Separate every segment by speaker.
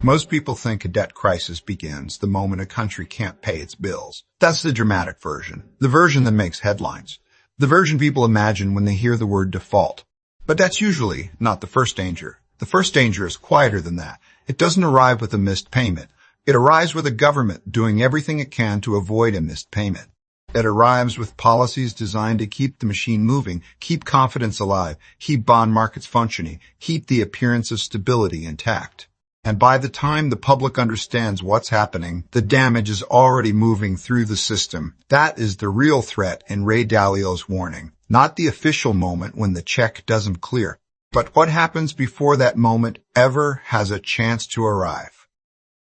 Speaker 1: Most people think a debt crisis begins the moment a country can't pay its bills. That's the dramatic version, the version that makes headlines, the version people imagine when they hear the word default. But that's usually not the first danger. The first danger is quieter than that. It doesn't arrive with a missed payment. It arrives with a government doing everything it can to avoid a missed payment. It arrives with policies designed to keep the machine moving, keep confidence alive, keep bond markets functioning, keep the appearance of stability intact. And by the time the public understands what's happening, the damage is already moving through the system. That is the real threat in Ray Dalio's warning. Not the official moment when the check doesn't clear, but what happens before that moment ever has a chance to arrive.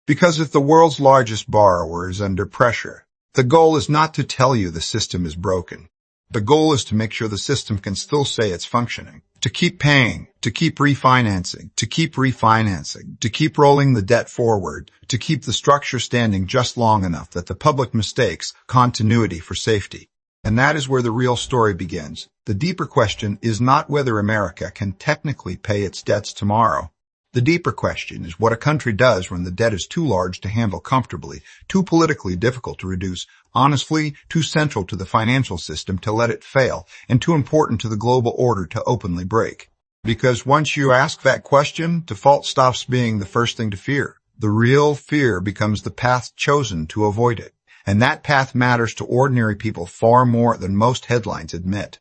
Speaker 1: Because if the world's largest borrower is under pressure, the goal is not to tell you the system is broken. The goal is to make sure the system can still say it's functioning, to keep paying, to keep refinancing, to keep rolling the debt forward, to keep the structure standing just long enough that the public mistakes continuity for safety. And that is where the real story begins. The deeper question is not whether America can technically pay its debts tomorrow. The deeper question is what a country does when the debt is too large to handle comfortably, too politically difficult to reduce, honestly, too central to the financial system to let it fail, and too important to the global order to openly break. Because once you ask that question, default stops being the first thing to fear. The real fear becomes the path chosen to avoid it. And that path matters to ordinary people far more than most headlines admit.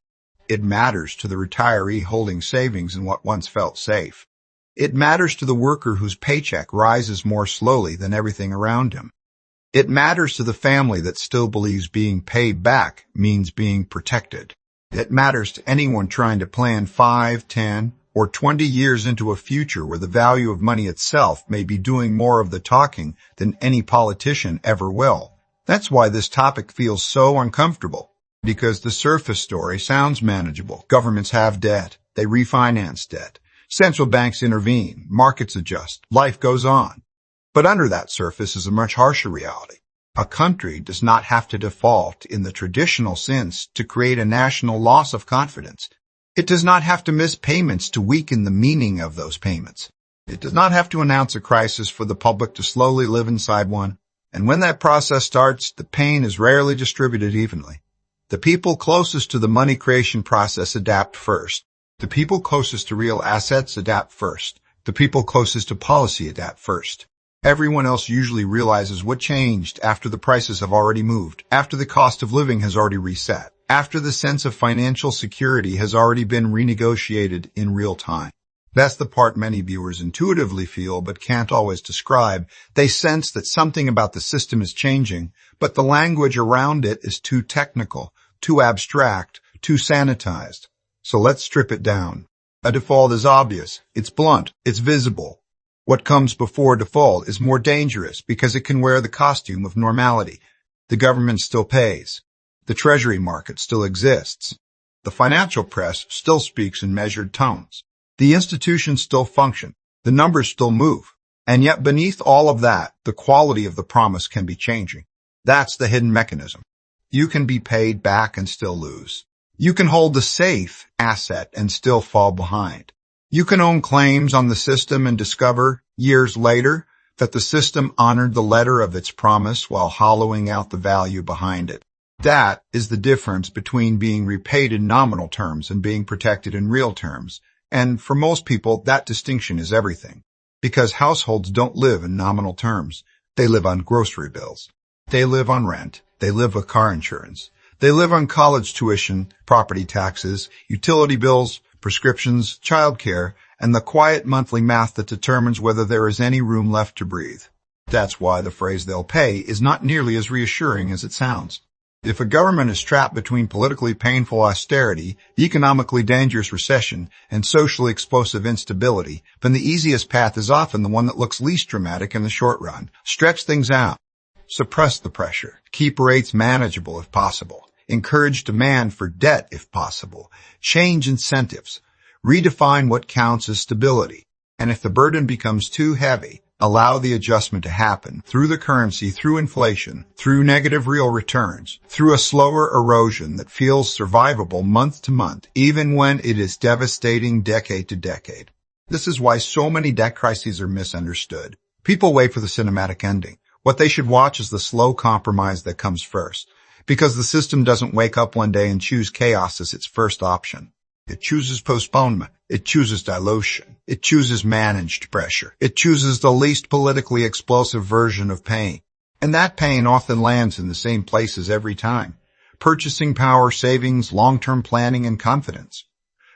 Speaker 1: It matters to the retiree holding savings in what once felt safe. It matters to the worker whose paycheck rises more slowly than everything around him. It matters to the family that still believes being paid back means being protected. It matters to anyone trying to plan 5, 10, or 20 years into a future where the value of money itself may be doing more of the talking than any politician ever will. That's why this topic feels so uncomfortable, because the surface story sounds manageable. Governments have debt. They refinance debt. Central banks intervene, markets adjust, life goes on. But under that surface is a much harsher reality. A country does not have to default in the traditional sense to create a national loss of confidence. It does not have to miss payments to weaken the meaning of those payments. It does not have to announce a crisis for the public to slowly live inside one. And when that process starts, the pain is rarely distributed evenly. The people closest to the money creation process adapt first. The people closest to real assets adapt first. The people closest to policy adapt first. Everyone else usually realizes what changed after the prices have already moved, after the cost of living has already reset, after the sense of financial security has already been renegotiated in real time. That's the part many viewers intuitively feel but can't always describe. They sense that something about the system is changing, but the language around it is too technical, too abstract, too sanitized. So let's strip it down. A default is obvious. It's blunt. It's visible. What comes before default is more dangerous because it can wear the costume of normality. The government still pays. The Treasury market still exists. The financial press still speaks in measured tones. The institutions still function. The numbers still move. And yet beneath all of that, the quality of the promise can be changing. That's the hidden mechanism. You can be paid back and still lose. You can hold the safe asset and still fall behind. You can own claims on the system and discover, years later, that the system honored the letter of its promise while hollowing out the value behind it. That is the difference between being repaid in nominal terms and being protected in real terms. And for most people, that distinction is everything. Because households don't live in nominal terms. They live on grocery bills. They live on rent. They live with car insurance. They live on college tuition, property taxes, utility bills, prescriptions, childcare, and the quiet monthly math that determines whether there is any room left to breathe. That's why the phrase "they'll pay" is not nearly as reassuring as it sounds. If a government is trapped between politically painful austerity, economically dangerous recession, and socially explosive instability, then the easiest path is often the one that looks least dramatic in the short run. Stretch things out. Suppress the pressure. Keep rates manageable if possible. Encourage demand for debt if possible. Change incentives. Redefine what counts as stability. And if the burden becomes too heavy, allow the adjustment to happen through the currency, through inflation, through negative real returns, through a slower erosion that feels survivable month to month, even when it is devastating decade to decade. This is why so many debt crises are misunderstood. People wait for the cinematic ending. What they should watch is the slow compromise that comes first, because the system doesn't wake up one day and choose chaos as its first option. It chooses postponement. It chooses dilution. It chooses managed pressure. It chooses the least politically explosive version of pain. And that pain often lands in the same places every time. Purchasing power, savings, long-term planning, and confidence.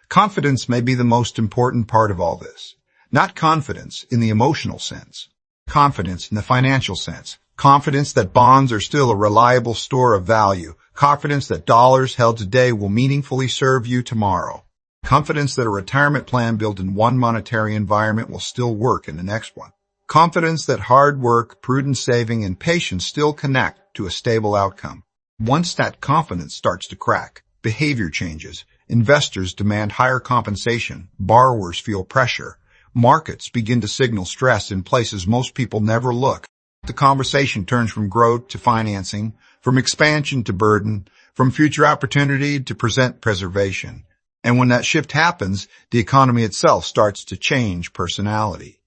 Speaker 1: Confidence may be the most important part of all this. Not confidence in the emotional sense. Confidence in the financial sense. Confidence that bonds are still a reliable store of value. Confidence that dollars held today will meaningfully serve you tomorrow. Confidence that a retirement plan built in one monetary environment will still work in the next one. Confidence that hard work, prudent saving, and patience still connect to a stable outcome. Once that confidence starts to crack, behavior changes. Investors demand higher compensation. Borrowers feel pressure. Markets begin to signal stress in places most people never look. The conversation turns from growth to financing, from expansion to burden, from future opportunity to present preservation. And when that shift happens, the economy itself starts to change personality.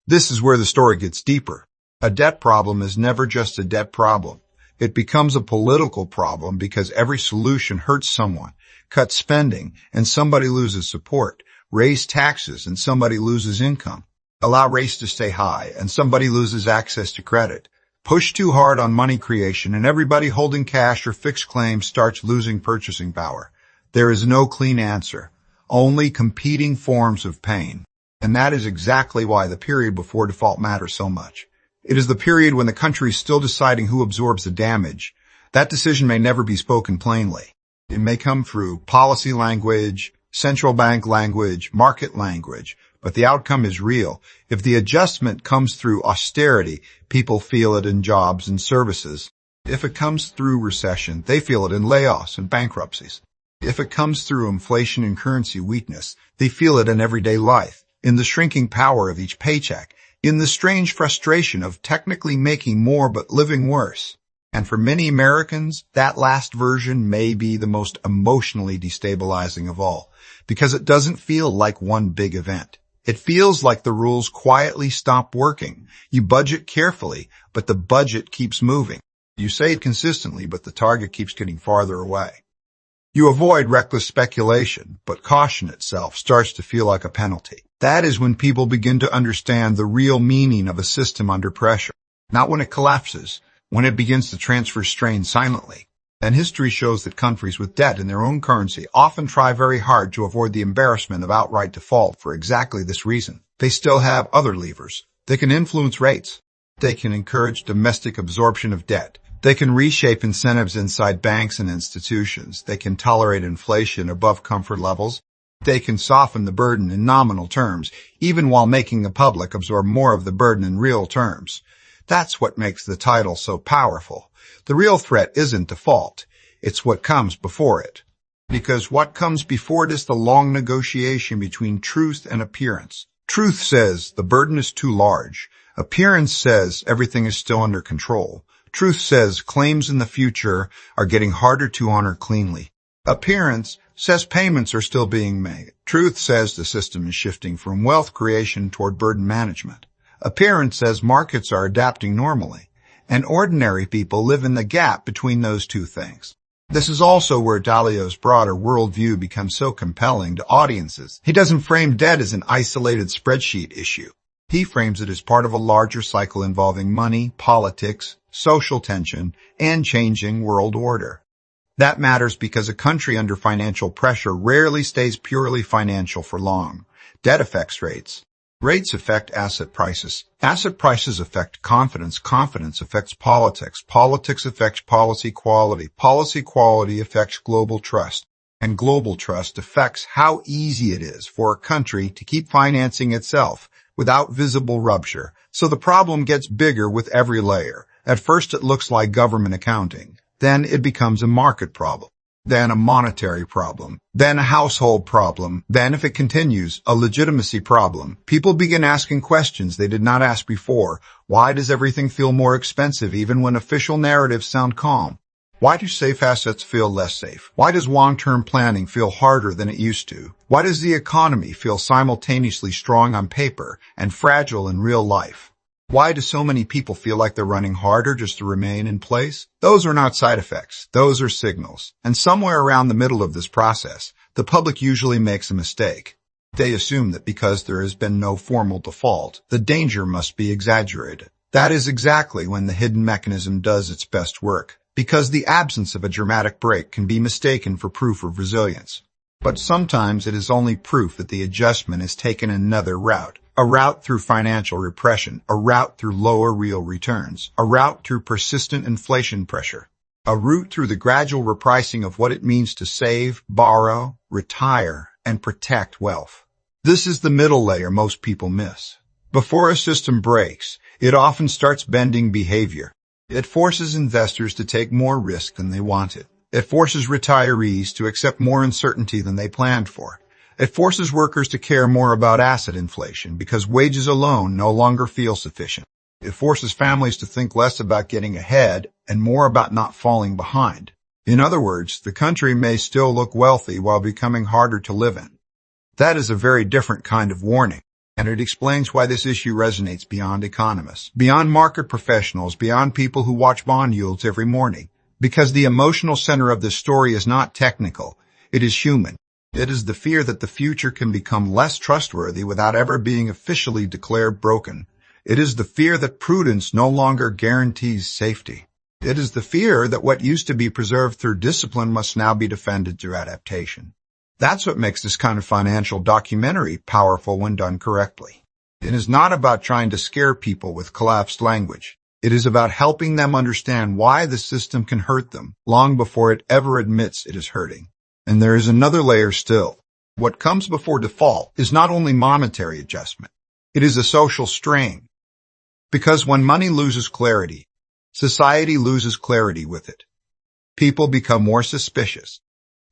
Speaker 1: This is where the story gets deeper. A debt problem is never just a debt problem. It becomes a political problem because every solution hurts someone. Cut spending and somebody loses support. Raise taxes and somebody loses income. Allow rates to stay high and somebody loses access to credit. Push too hard on money creation and everybody holding cash or fixed claims starts losing purchasing power. There is no clean answer, only competing forms of pain. And that is exactly why the period before default matters so much. It is the period when the country is still deciding who absorbs the damage. That decision may never be spoken plainly. It may come through policy language, central bank language, market language, but the outcome is real. If the adjustment comes through austerity, people feel it in jobs and services. If it comes through recession, they feel it in layoffs and bankruptcies. If it comes through inflation and currency weakness, they feel it in everyday life, in the shrinking power of each paycheck, in the strange frustration of technically making more but living worse. And for many Americans, that last version may be the most emotionally destabilizing of all, because it doesn't feel like one big event. It feels like the rules quietly stop working. You budget carefully, but the budget keeps moving. You save consistently, but the target keeps getting farther away. You avoid reckless speculation, but caution itself starts to feel like a penalty. That is when people begin to understand the real meaning of a system under pressure. Not when it collapses, when it begins to transfer strain silently. And history shows that countries with debt in their own currency often try very hard to avoid the embarrassment of outright default for exactly this reason. They still have other levers. They can influence rates. They can encourage domestic absorption of debt. They can reshape incentives inside banks and institutions. They can tolerate inflation above comfort levels. They can soften the burden in nominal terms, even while making the public absorb more of the burden in real terms. That's what makes the title so powerful. The real threat isn't default. It's what comes before it. Because what comes before it is the long negotiation between truth and appearance. Truth says the burden is too large. Appearance says everything is still under control. Truth says claims in the future are getting harder to honor cleanly. Appearance says payments are still being made. Truth says the system is shifting from wealth creation toward burden management. Appearance says markets are adapting normally, and ordinary people live in the gap between those two things. This is also where Dalio's broader worldview becomes so compelling to audiences. He doesn't frame debt as an isolated spreadsheet issue. He frames it as part of a larger cycle involving money, politics, social tension, and changing world order. That matters because a country under financial pressure rarely stays purely financial for long. Debt affects rates. Rates affect asset prices. Asset prices affect confidence. Confidence affects politics. Politics affects policy quality. Policy quality affects global trust. And global trust affects how easy it is for a country to keep financing itself without visible rupture. So the problem gets bigger with every layer. At first it looks like government accounting. Then it becomes a market problem. Then a monetary problem. Then a household problem. Then, if it continues, a legitimacy problem. People begin asking questions they did not ask before. Why does everything feel more expensive even when official narratives sound calm? Why do safe assets feel less safe? Why does long-term planning feel harder than it used to? Why does the economy feel simultaneously strong on paper and fragile in real life? Why do so many people feel like they're running harder just to remain in place? Those are not side effects. Those are signals. And somewhere around the middle of this process, the public usually makes a mistake. They assume that because there has been no formal default, the danger must be exaggerated. That is exactly when the hidden mechanism does its best work, because the absence of a dramatic break can be mistaken for proof of resilience. But sometimes it is only proof that the adjustment has taken another route. A route through financial repression, a route through lower real returns, a route through persistent inflation pressure, a route through the gradual repricing of what it means to save, borrow, retire, and protect wealth. This is the middle layer most people miss. Before a system breaks, it often starts bending behavior. It forces investors to take more risk than they wanted. It forces retirees to accept more uncertainty than they planned for. It forces workers to care more about asset inflation because wages alone no longer feel sufficient. It forces families to think less about getting ahead and more about not falling behind. In other words, the country may still look wealthy while becoming harder to live in. That is a very different kind of warning, and it explains why this issue resonates beyond economists, beyond market professionals, beyond people who watch bond yields every morning. Because the emotional center of this story is not technical, it is human. It is the fear that the future can become less trustworthy without ever being officially declared broken. It is the fear that prudence no longer guarantees safety. It is the fear that what used to be preserved through discipline must now be defended through adaptation. That's what makes this kind of financial documentary powerful when done correctly. It is not about trying to scare people with collapsed language. It is about helping them understand why the system can hurt them long before it ever admits it is hurting. And there is another layer still. What comes before default is not only monetary adjustment. It is a social strain. Because when money loses clarity, society loses clarity with it. People become more suspicious,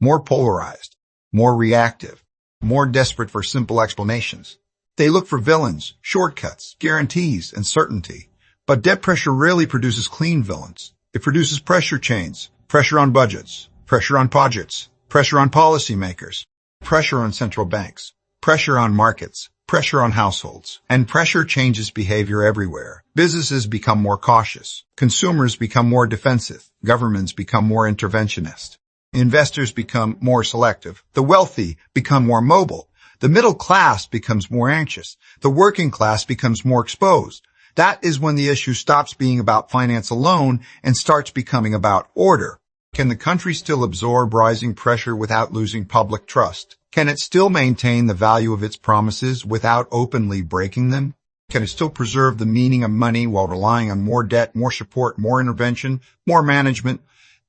Speaker 1: more polarized, more reactive, more desperate for simple explanations. They look for villains, shortcuts, guarantees, and certainty. But debt pressure rarely produces clean villains. It produces pressure chains, pressure on budgets, pressure on projects, pressure on policymakers, pressure on central banks, pressure on markets, pressure on households, and pressure changes behavior everywhere. Businesses become more cautious. Consumers become more defensive. Governments become more interventionist. Investors become more selective. The wealthy become more mobile. The middle class becomes more anxious. The working class becomes more exposed. That is when the issue stops being about finance alone and starts becoming about order. Can the country still absorb rising pressure without losing public trust? Can it still maintain the value of its promises without openly breaking them? Can it still preserve the meaning of money while relying on more debt, more support, more intervention, more management?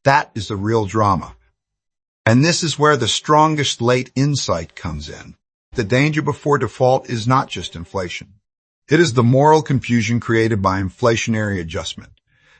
Speaker 1: That is the real drama. And this is where the strongest late insight comes in. The danger before default is not just inflation. It is the moral confusion created by inflationary adjustment.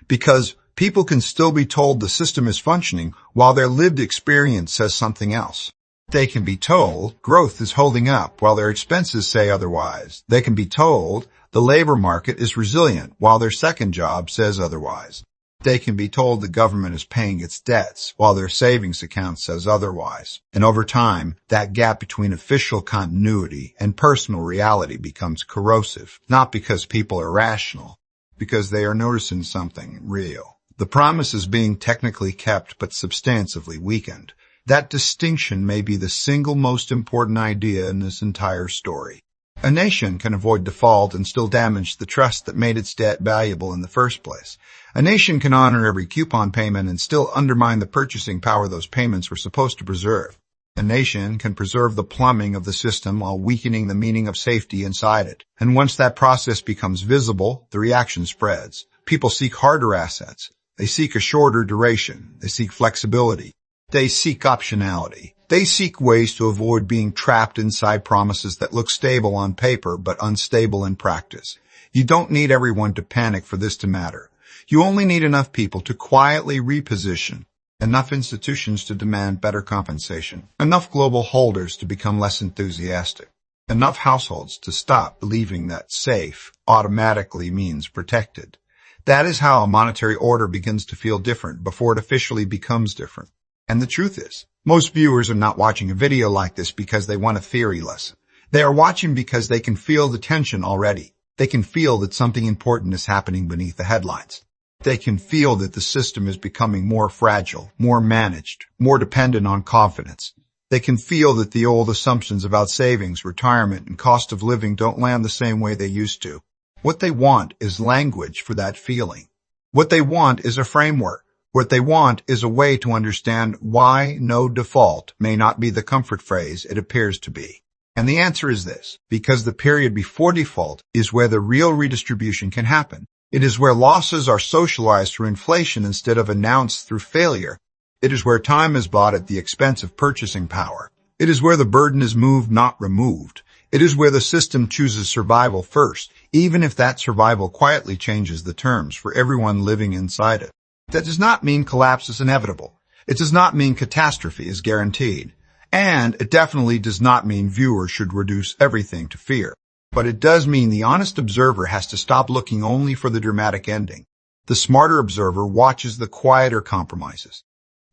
Speaker 1: Because people can still be told the system is functioning while their lived experience says something else. They can be told growth is holding up while their expenses say otherwise. They can be told the labor market is resilient while their second job says otherwise. They can be told the government is paying its debts while their savings account says otherwise. And over time, that gap between official continuity and personal reality becomes corrosive, not because people are rational, because they are noticing something real. The promise is being technically kept but substantively weakened. That distinction may be the single most important idea in this entire story. A nation can avoid default and still damage the trust that made its debt valuable in the first place. A nation can honor every coupon payment and still undermine the purchasing power those payments were supposed to preserve. A nation can preserve the plumbing of the system while weakening the meaning of safety inside it. And once that process becomes visible, the reaction spreads. People seek harder assets. They seek a shorter duration. They seek flexibility. They seek optionality. They seek ways to avoid being trapped inside promises that look stable on paper but unstable in practice. You don't need everyone to panic for this to matter. You only need enough people to quietly reposition, enough institutions to demand better compensation, enough global holders to become less enthusiastic, enough households to stop believing that safe automatically means protected. That is how a monetary order begins to feel different before it officially becomes different. And the truth is, most viewers are not watching a video like this because they want a theory lesson. They are watching because they can feel the tension already. They can feel that something important is happening beneath the headlines. They can feel that the system is becoming more fragile, more managed, more dependent on confidence. They can feel that the old assumptions about savings, retirement, and cost of living don't land the same way they used to. What they want is language for that feeling. What they want is a framework. What they want is a way to understand why no default may not be the comfort phrase it appears to be. And the answer is this: because the period before default is where the real redistribution can happen. It is where losses are socialized through inflation instead of announced through failure. It is where time is bought at the expense of purchasing power. It is where the burden is moved, not removed. It is where the system chooses survival first, even if that survival quietly changes the terms for everyone living inside it. That does not mean collapse is inevitable. It does not mean catastrophe is guaranteed. And it definitely does not mean viewers should reduce everything to fear. But it does mean the honest observer has to stop looking only for the dramatic ending. The smarter observer watches the quieter compromises,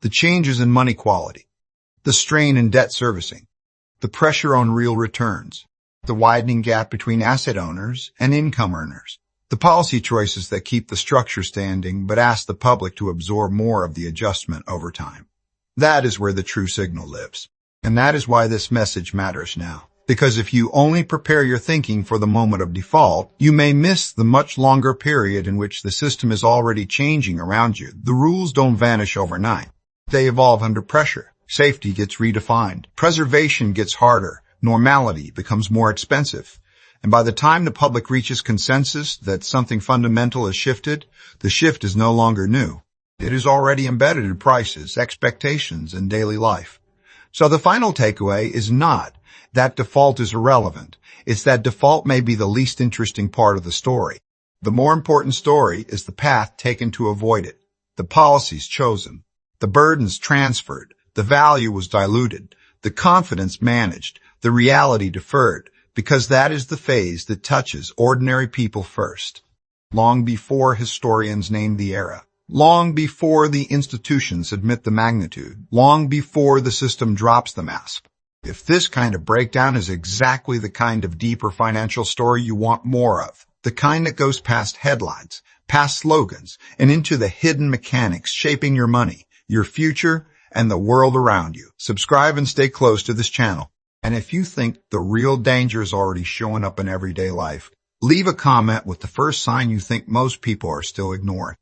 Speaker 1: the changes in money quality, the strain in debt servicing, the pressure on real returns, the widening gap between asset owners and income earners, the policy choices that keep the structure standing but ask the public to absorb more of the adjustment over time. That is where the true signal lives. And that is why this message matters now. Because if you only prepare your thinking for the moment of default, you may miss the much longer period in which the system is already changing around you. The rules don't vanish overnight. They evolve under pressure. Safety gets redefined. Preservation gets harder. Normality becomes more expensive. And by the time the public reaches consensus that something fundamental has shifted, the shift is no longer new. It is already embedded in prices, expectations, and daily life. So the final takeaway is not that default is irrelevant. It's that default may be the least interesting part of the story. The more important story is the path taken to avoid it, the policies chosen, the burdens transferred, the value was diluted, the confidence managed, the reality deferred, because that is the phase that touches ordinary people first. Long before historians name the era, long before the institutions admit the magnitude, long before the system drops the mask. If this kind of breakdown is exactly the kind of deeper financial story you want more of, the kind that goes past headlines, past slogans, and into the hidden mechanics shaping your money, your future, and the world around you, subscribe and stay close to this channel. And if you think the real danger is already showing up in everyday life, leave a comment with the first sign you think most people are still ignoring.